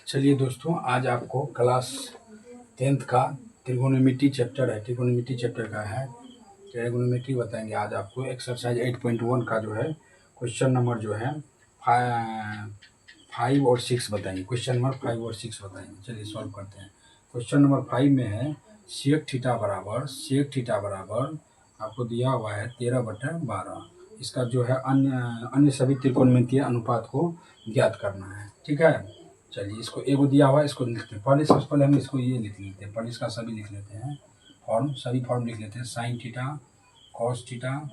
चलिए दोस्तों, आज आपको क्लास 10th का त्रिकोणमिति चैप्टर है, त्रिकोणमिति चैप्टर का है त्रिकोणमिति बताएंगे। आज आपको एक्सरसाइज 8.1 का जो है क्वेश्चन नंबर जो है 5 और 6 बताएंगे। क्वेश्चन नंबर 5 और 6 बताएंगे। चलिए सॉल्व करते हैं। क्वेश्चन नंबर 5 में है सेक थीटा बराबर आपको दिया हुआ है 13/12। इसका जो है अन्य सभी त्रिकोणमितीय अनुपात को ज्ञात करना है। ठीक है, चलिए इसको एगो दिया हुआ है, इसको लिखते हैं। पहले सबसे पहले हम इसको ये लिख लेते हैं, पहले इसका सभी लिख लेते हैं, सभी फॉर्म लिख लेते हैं। Sine theta, cos theta,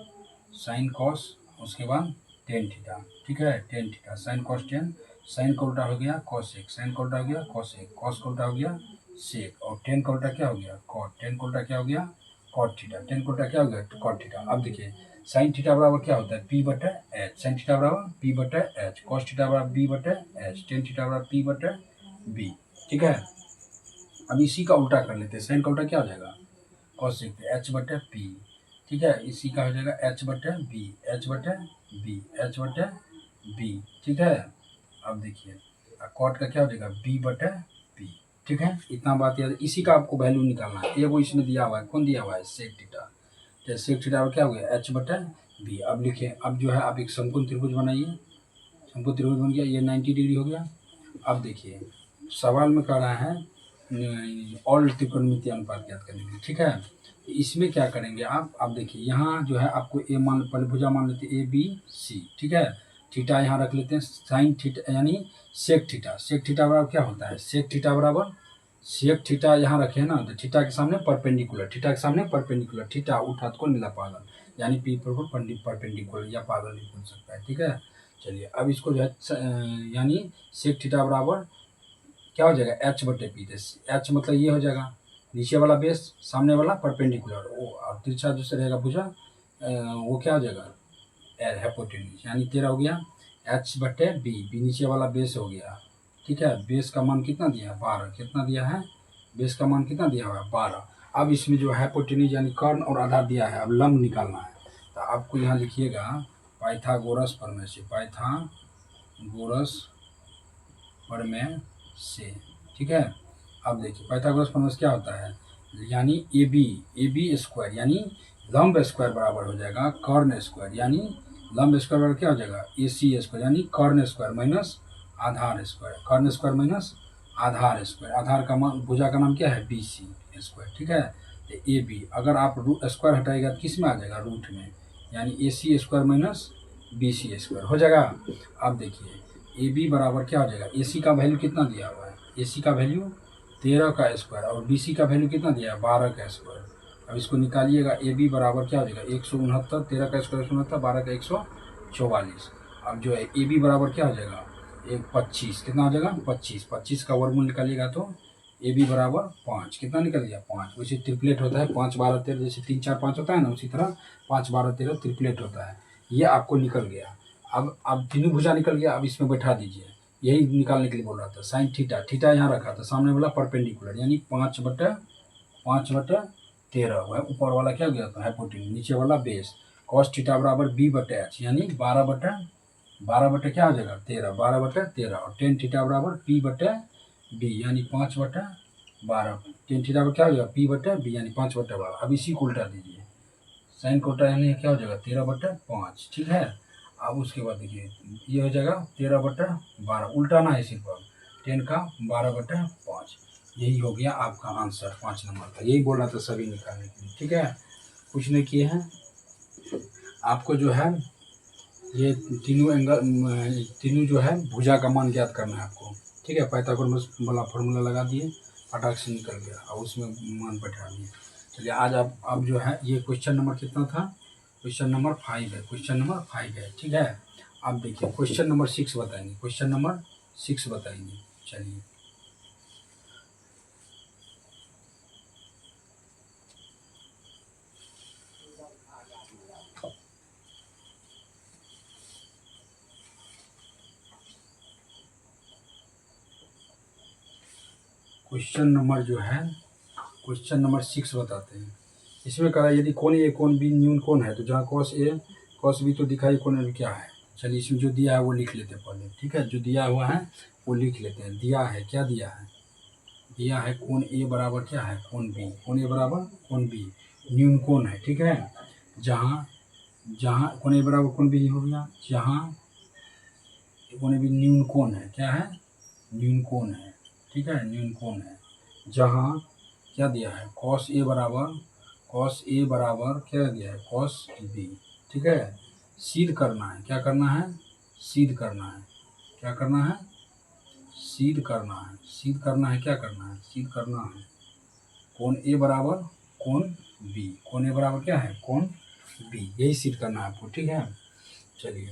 sine cos, उसके बाद टेन थीटा। ठीक है, tan theta, sine cos tan, sine का उल्टा हो गया कॉसेक, साइन का उल्टा हो गया कॉसेक, कॉस का उल्टा हो गया सेक, और टेन का उल्टा क्या हो गया कॉट, टेन का उल्टा क्या हो गया कॉट थीटा, टेन का उल्टा क्या हो गया कॉट थीटा। अब देखिए साइन थीटा बराबर क्या होता है P/H, साइन थीटा बराबर P/H, कॉस थीटा बराबर B/H, टेन थीटा बराबर P/B। ठीक है, अब इसी का उल्टा कर लेते हैं। साइन का उल्टा क्या हो जाएगा कॉसेक, H/P। ठीक है, इसी का हो जाएगा H/B, H/B, H/B। ठीक है, अब देखिए कॉट का क्या हो जाएगा B/P। ठीक है, इतना बात याद। इसी का आपको वैल्यू निकालना है। ये वो इसमें दिया हुआ है, कौन दिया हुआ है सेक थीटा। तो सेक थीटा क्या हो गया H/B। अब लिखिए, अब जो है आप एक समकोण त्रिभुज बनाइए। समकोण त्रिभुज बन गया, ये 90 डिग्री हो गया। अब देखिए सवाल में कह रहा है ऑल त्रिकोणमितीय अनुपात ज्ञात करने के लिए। ठीक है, इसमें क्या करेंगे आप, अब देखिए यहाँ जो है आपको ए मान, पहले भुजा मान लेते हैं ABC। ठीक है, थीटा यहाँ रख लेते हैं, साइन थीटा यानी सेक थीटा। सेक थीटा बराबर क्या होता है, सेक थीटा बराबर, सेक थीटा यहाँ रखे ना, तो थीटा के सामने परपेंडिकुलर, थीटा के सामने परपेंडिकुलर, थीटा उठात को मिला पागल, यानी P पर परपेंडिकुलर या पागल भी बोल सकता है। ठीक है, चलिए अब इसको जो है यानी सेक थीटा बराबर क्या हो जाएगा H/P। H मतलब ये हो जाएगा नीचे वाला बेस, सामने वाला परपेंडिकुलर, वो और तिरछा जो रहेगा भुजा वो क्या हो जाएगा हाइपोटेन्यूज, यानी 13 हो गया H/B। बी नीचे वाला बेस हो गया। ठीक है, बेस का मान कितना दिया है 12। कितना दिया है, बेस का मान कितना दिया हुआ है 12। अब इसमें जो हाइपोटेन्यूज यानी कर्ण और आधार दिया है, अब लंब निकालना है। तो आपको यहाँ लिखिएगा पाइथागोरस प्रमेय से, पाइथागोरस प्रमेय से। ठीक है, अब देखिए पाइथागोरस प्रमेय क्या होता है, यानी AB स्क्वायर यानी लंब स्क्वायर बराबर हो जाएगा कर्ण स्क्वायर, यानी लंब स्क्वायर बराबर क्या हो जाएगा AC स्क्वायर, यानी कर्ण स्क्वायर माइनस आधार स्क्वायर, कर्ण स्क्वायर माइनस आधार स्क्वायर। आधार का मान, भुजा का नाम क्या है BC स्क्वायर। ठीक है, तो AB अगर आप रूट स्क्वायर हटाएगा तो किस में आ जाएगा रूट में, यानी AC square minus BC square हो जाएगा। अब देखिए AB बराबर क्या हो जाएगा, AC का वैल्यू कितना दिया हुआ है, AC का वैल्यू 13 का स्क्वायर और BC का वैल्यू कितना दिया है 12 का स्क्वायर। अब इसको निकालिएगा, AB बराबर क्या हो जाएगा 169, 13 का स्क्वायर 169, 12 का 144। अब जो है AB बराबर क्या हो जाएगा 25, कितना हो जाएगा 25, 25 का वर्गमूल निकालिएगा तो AB बराबर 5, कितना निकल गया 5। वैसे ट्रिपलेट होता है 5 12 13, जैसे 3 4 5 होता है ना, उसी तरह 5 12 13 ट्रिपलेट होता है। ये आपको निकल गया। अब तीनों भुजा निकल गया, अब इसमें बैठा दीजिए, यही निकालने के लिए बोल रहा था। साइन थीटा, थीटा यहाँ रखा था, सामने वाला परपेंडिकुलर यानी 5/13 हुआ, ऊपर वाला क्या गया था हाइपोटेन्यूज, नीचे वाला बेस। कॉस थीटा बराबर B/H यानी 12 क्या हो जाएगा 13, 12/13, और टेन थीटा बराबर P/B यानी 5/12। टेन थीटा पर क्या हो जाएगा P/B यानी 5/12। अब इसी को उल्टा दीजिए, साइन का उल्टा यानी क्या हो जाएगा 13/5। ठीक है, अब उसके बाद देखिए ये हो जाएगा 13/12, उल्टाना है सिर्फ, अब 10 का 12/5। यही हो गया आपका आंसर 5 नंबर का। यही बोल रहा था सभी निकालने के लिए। ठीक है, कुछ नहीं किए हैं। आपको जो है ये तीनों जो है भुजा का मान ज्ञात करना है आपको। ठीक है, पाइथागोरस वाला फॉर्मूला लगा दिए, फटाक से निकल गया, और उसमें मान बैठा दिए। चलिए आज आप अब जो है ये क्वेश्चन नंबर कितना था, क्वेश्चन नंबर 5 है, क्वेश्चन नंबर 5 है। ठीक है, अब देखिए क्वेश्चन नंबर 6 बताएंगे, क्वेश्चन नंबर 6 बताएंगे। चलिए क्वेश्चन नंबर जो है क्वेश्चन नंबर 6 बताते हैं। इसमें कहा यदि कोण A कोण B न्यून कोण है, तो जहाँ cos A cos B तो दिखाई कोण B क्या है, चलिए इसमें जो दिया है वो लिख लेते हैं पहले, ठीक है। जो दिया हुआ है वो लिख लेते हैं। दिया है, क्या दिया है? दिया है कोण ए बराबर क्या है? कोण बी। कोण ए बराबर कोण बी न्यून कोण है, ठीक है। जहाँ जहाँ कोण ए बराबर कोण बी हो गया, जहाँ कोण बी न्यून कोण है, क्या है? न्यून कोण है, ठीक है, न्यून कोण है। जहाँ क्या दिया है? कॉस ए बराबर क्या दिया है? कॉस बी, ठीक है। सिद्ध करना है, क्या करना है? सिद्ध करना है, क्या करना है? सिद्ध करना है। सिद्ध करना है, क्या करना है? सिद्ध करना है कोण ए बराबर कोण बी। कोण ए बराबर क्या है? कोण बी, यही सिद्ध करना है आपको, ठीक है। चलिए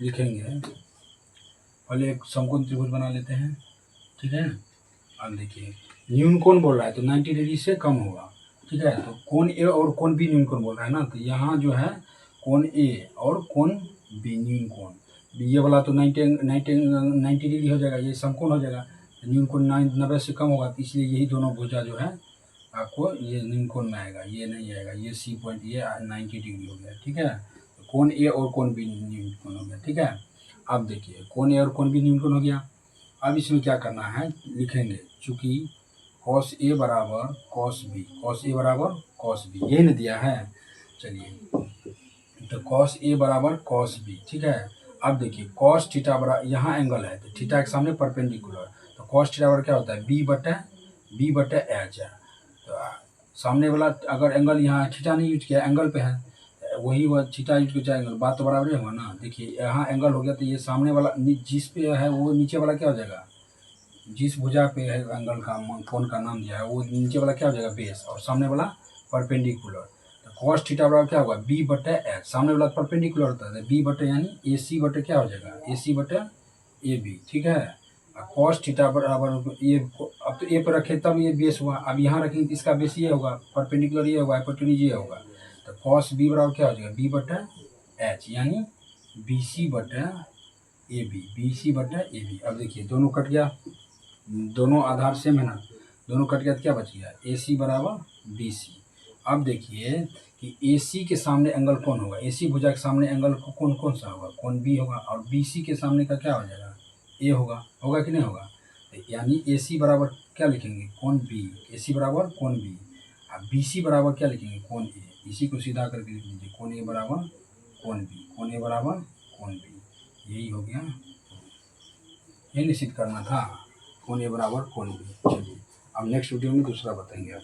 लिखेंगे, पहले एक समकोण त्रिभुज बना लेते हैं, ठीक है। अब देखिए न्यून कोण बोल रहा है तो 90 डिग्री से कम होगा, ठीक है। तो कोण ए और कोण बी न्यून कोण बोल रहा है ना, तो यहाँ जो है कोण ए और कोण बी न्यून कोण, ये वाला तो 90 डिग्री हो जाएगा, ये समकोण हो जाएगा। न्यून कोण 90 से कम होगा, तो इसलिए यही दोनों भुजा जो है आपको ये न्यून कोण में आएगा, ये नहीं आएगा। ये सी पॉइंट ये 90 डिग्री हो गया, ठीक है। तो कोण ए और कोण बी न्यून कोण हो गया, ठीक है। अब देखिए कोण ए और कोण बी न्यून कोण हो गया। अब इसमें क्या करना है, लिखेंगे चूंकि कॉस ए बराबर कॉस बी, कॉस ए बराबर कॉस बी, यही न दिया है। चलिए तो कॉस ए बराबर कॉस बी, ठीक है। अब देखिए कॉस थीटा बराबर, यहाँ एंगल है तो थीटा के सामने परपेंडिकुलर, तो कॉस थीटा बराबर क्या होता है? बी बटे एच है। तो सामने वाला अगर एंगल यहाँ थीटा नहीं यूज किया, एंगल पे है, वही वह थीटा यूज किया एंगल, बात तो बराबर ही होगा ना। देखिए यहाँ एंगल हो गया, तो ये सामने वाला जिस पे है वो नीचे वाला क्या हो जाएगा? जिस भुजा पे है एंगल का कोण का नाम दिया है वो नीचे वाला क्या हो जाएगा? बेस, और सामने वाला परपेंडिकुलर। तो कॉस थीटा बराबर क्या होगा? बी बटे एच, सामने वाला परपेंडिकुलर होता है, बी बटे यानी ए सी बटे क्या हो जाएगा? ए सी बटे ए बी, ठीक है। कॉस थीटा बराबर ये, अब तो ए पर रखे तब ये बेस हुआ, अब यहाँ रखेंगे तो इसका बेस ये होगा, परपेंडिकुलर ये होगा, हाइपोटेन्यूज ये होगा। तो कॉस बी बराबर क्या हो जाएगा? बी बटे एच, यानी बी सी बटे ए बी, बी सी बटे ए बी। अब देखिए दोनों कट गया, दोनों आधार सेम है ना, दोनों कट गया तो क्या बच गया? ए सी बराबर बी सी। अब देखिए कि ए सी के सामने एंगल कौन होगा? ए सी भुजा के सामने एंगल कौन सा होगा? कौन बी होगा, और बी सी के सामने का क्या हो जाएगा? ए होगा, होगा कि नहीं होगा? यानी ए सी बराबर क्या लिखेंगे? कौन बी, ए सी बराबर कौन बी, और बी सी बराबर क्या लिखेंगे? कौन ए। इसी को सीधा करके लिख लीजिए, कौन ए बराबर कौन बी, कौन ए बराबर कौन बी, यही हो गया। ये निश्चित करना था, कौन ए बराबर कौन बी। चलिए अब नेक्स्ट वीडियो में दूसरा बताएंगे आप।